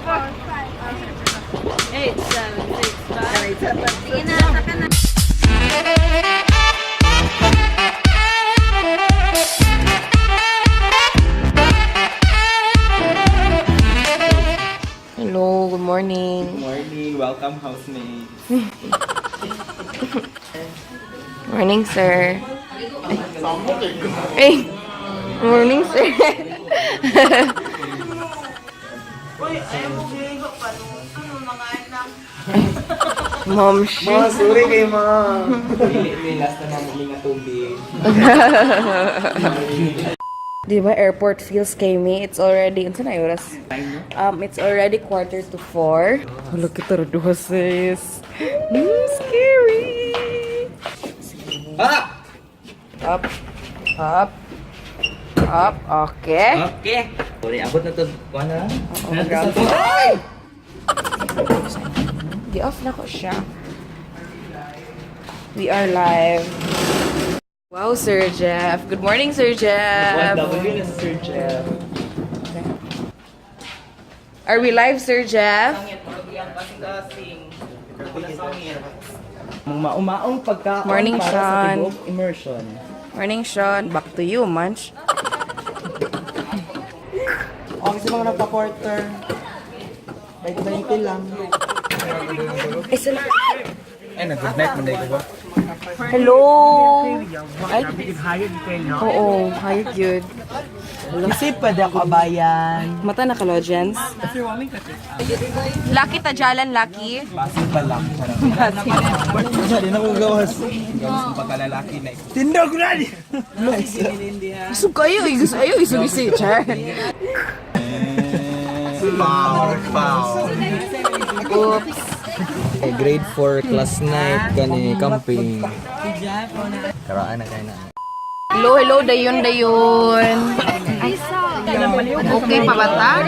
Sige na, saka na. Hello, good morning. Good morning. Welcome, housemates. Morning, sir. Hey, morning, sir. Mom, shit. Mga sorry kay mga. May last na mga nga tubig. Di ba, airport feels gamey. It's already, unsa na yung oras? It's already 3:45. Look at the doses. Scary. Ah! Up. Up. Up. Okay. Okay. Sorry, abot na to. Kuha na lang. Oh my God. Di-off na ko siya. We are live. Wow, Sir Jeff. Good morning, Sir Jeff. W na si Sir Jeff. Are we live, Sir Jeff? Umaong pagkaon Morning, para Sean. sa tibok immersion. Morning, Sean. Back to you, Munch. Okay sa mga nagpa-porter. 20 lang. Ay, nag-good night mo na ba? Hello! Ay? Oo, hayag yun. Kasi pwede ako bayan. Mata na kalojens. Lucky tajalan, Lucky. Basin pa lang. Hindi na ko gawas. Gawas ng pagkalalaki na ito. Tindog na! Gusto kayo, gusto kayo, isug-isi, char. Oops. Grade 4 class night kani camping. Karaan na kayo na. Hello, hello, dayon, dayon. Okay pa ba ta?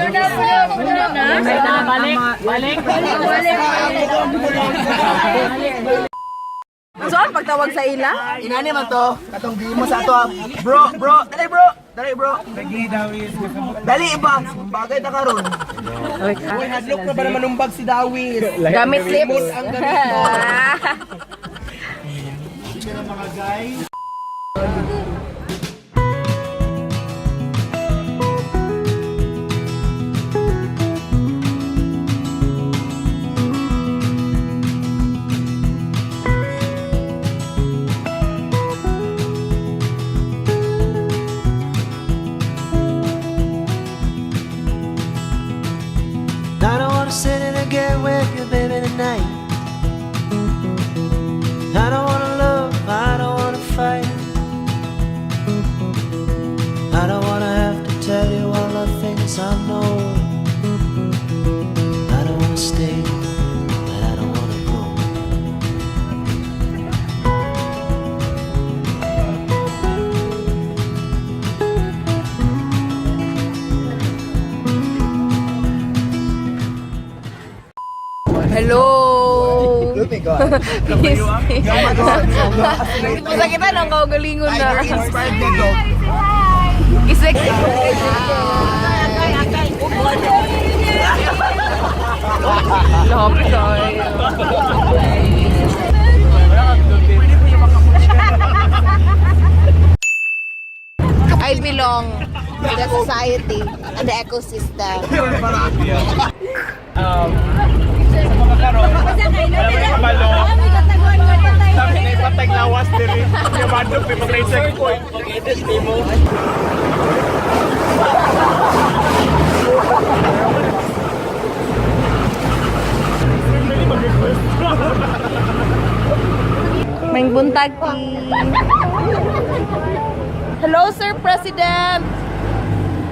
Saan pagtawag sa ila? Inani man to, katong di mo sa ato. Bro, dali bro. Dali bro. Dali iba. Bagay ta karon. Uy, hadlok na ba naman umbag si Dawis? Gamit lips. Ang gamit mo. I don't wanna sit in and get with you, baby, tonight. I don't wanna love, I don't wanna fight. I don't wanna have to tell you all the things I know. I don't wanna stay, but I don't wanna go. Hello! Look me God. Kung kita nang kaugalingon na. Inspired na dog. Isek. Lapit tayo. I belong to the society and the ecosystem. Sabi na ipatag lawas diri. Yung bandok may mag-grade checkpoint. Mag-edit mo. May buntag ki. Hello, Sir President.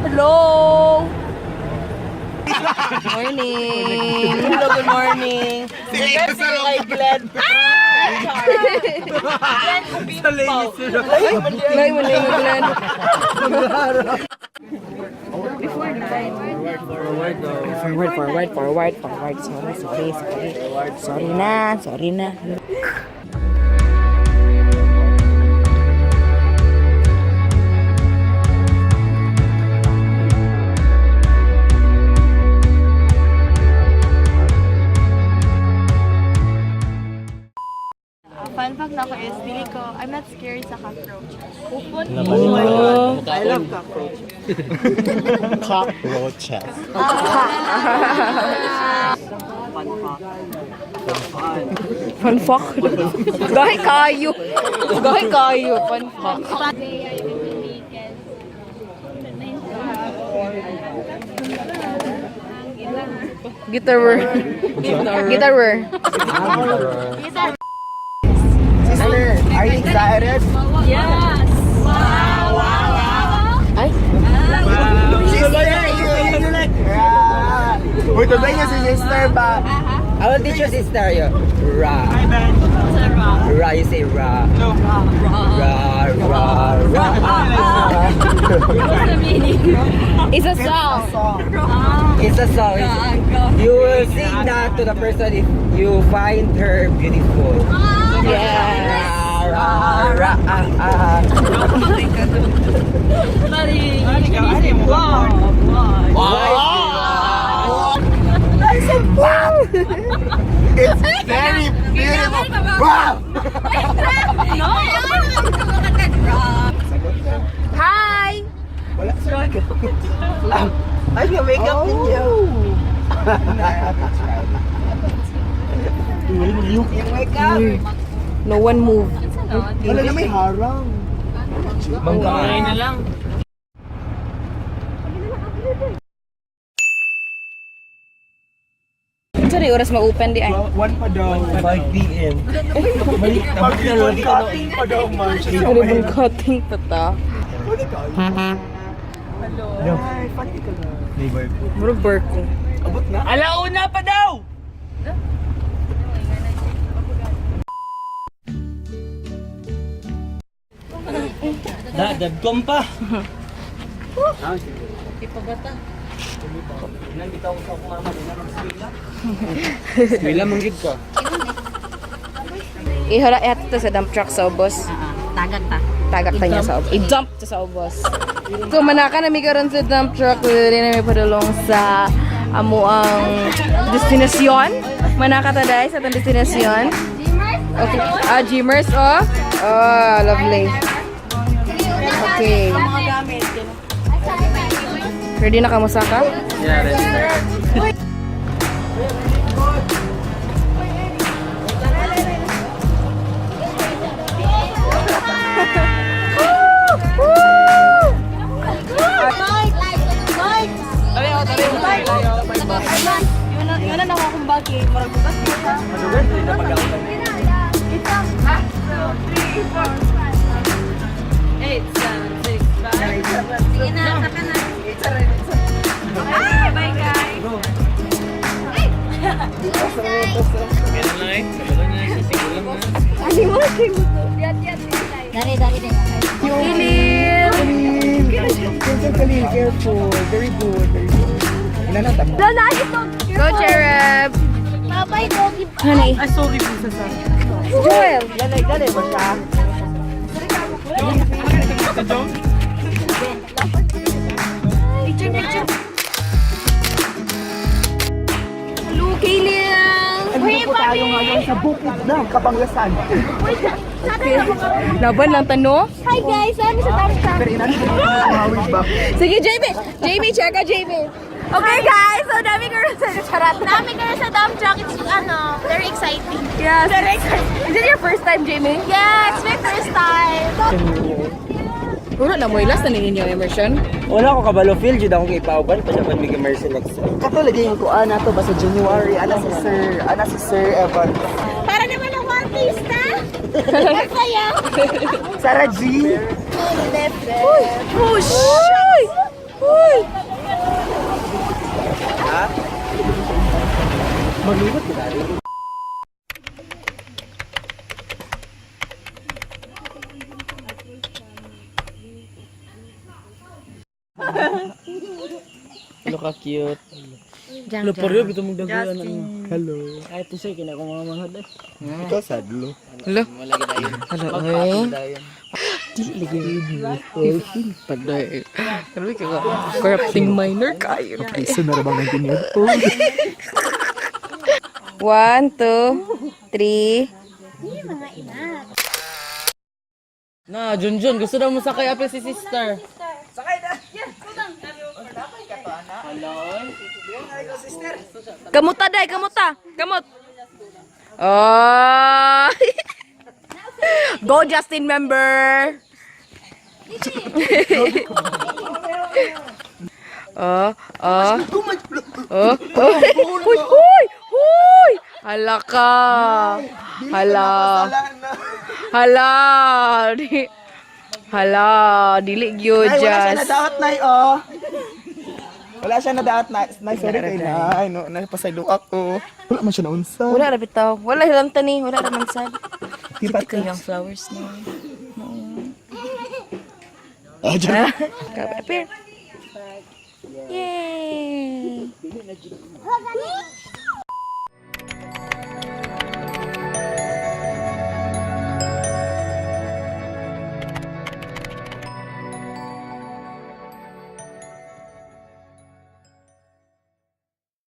Hello. Morning. Hello, good morning. Kasi kay Glenn. Lay mo lang, Glenn. Forward. Sorry na. na ako is, dili ko, I'm not scared sa cockroaches. Upon. I love cockroach. Cockroaches. Fun fact. Gahi kayo. Gahi kayo. Fun fact. Guitar. Guitar. Sister, are you excited? Yes! Wow! Ay. Sister, you like... Uy, tabay niyo si sister ba? I will teach you sister yun. Ra. Ra, you say ra. No. Ra, ra, ra. What's the meaning? It's a song. It's a song. You will sing that to the person if you find her beautiful. Yes. Ra, ra, ah. Wow! It's very beautiful. Wow! No! Hi. Wala sa ay, na-makeup ninyo. Yung makeup. No one move. Wala na may harang. Mangkain na lang. Sorry, oras ma-open di ay. 1 pa daw. 5 p.m. Balik na. Mag-cutting pa daw, man. Ribbon cutting pa ta. Hello. Ay, funny ka na. Neighbor ko. Bro, Berko. Abot na? Alauna pa daw! Dadagkom pa. Ipagata. Nandito ako sa kumama din naman sa Wila manggid ko. Ihala ito sa dump truck sa ubos. Tagak ta. Tagak ta niya sa ubos. I-dump ta sa ubos. So, manaka na may karon sa dump truck. Dili na may padulong sa amo ang destinasyon. Manaka ta dahil sa atong destinasyon. Okay. Gmers, oh. Oh, lovely. Okay. Ready na ka, Musaka? Yeah, ready. Yun na ako kung bakit. Marag bukas kita. Kita. 8, 7, 6, 5. Sige na, saka na. Bye guys. Dari. Yung ilil. Careful. Very good. Very good. Inanatap. Go, Cherub. Bye-bye, doggy. Honey. Ay, sorry po sa Joel. Dali ba siya? Picture. Hello, Kaylin. Ano po tayo ngayon sa bukid na Kapanglasan? Laban lang tano. Hi guys, I'm sa dump truck. Pero inanatap ko ang hawig ba? Sige, Jamie, check ka, Jamie. Okay guys, so dami ko sa charot. Dami ko sa dump truck. It's very exciting. Yes. Very exciting. Is it your first time, Jamie? Yeah, it's my first time. Puro na mo, ilas na ninyo immersion. Wala ko kabalo feel jud akong ipauban pa naman bigay mercy next. Kato lagi yung kuan nato ba sa January ana si Sir Evan. Para naman ang One Piece na. Masaya. Sarah G. Push! Uy! Ha? Maglibot ka dali. Hello ka cute. Hello paryo bito mong dagulan ano. Hello. Ay to say kina ko mga manghod eh. Ikaw sadlo. Hello. Hello. Di lagi pagday. Sabi ka corrupting minor kayo. Iso na rabang ng tinid. 1, 2, 3. Na, Junjun, gusto daw mo sakay apil si sister. Sakay na. Kamuta day, kamuta. Kamot. Oh. Go Justin member. Oh. Huy, huy, huy. Hala ka. Hala. Hala. Hala, dili gyud Ay, wala siya just. nadaot na oh. Wala siya nadaot na. Sorry kay na. Ay, no, napasaylo ako. Wala man siya naunsa. Wala ra bitaw. Wala lang tani, wala ra man sad. Tipat Ito yung flowers na. Ah, dyan. Appear. Yay!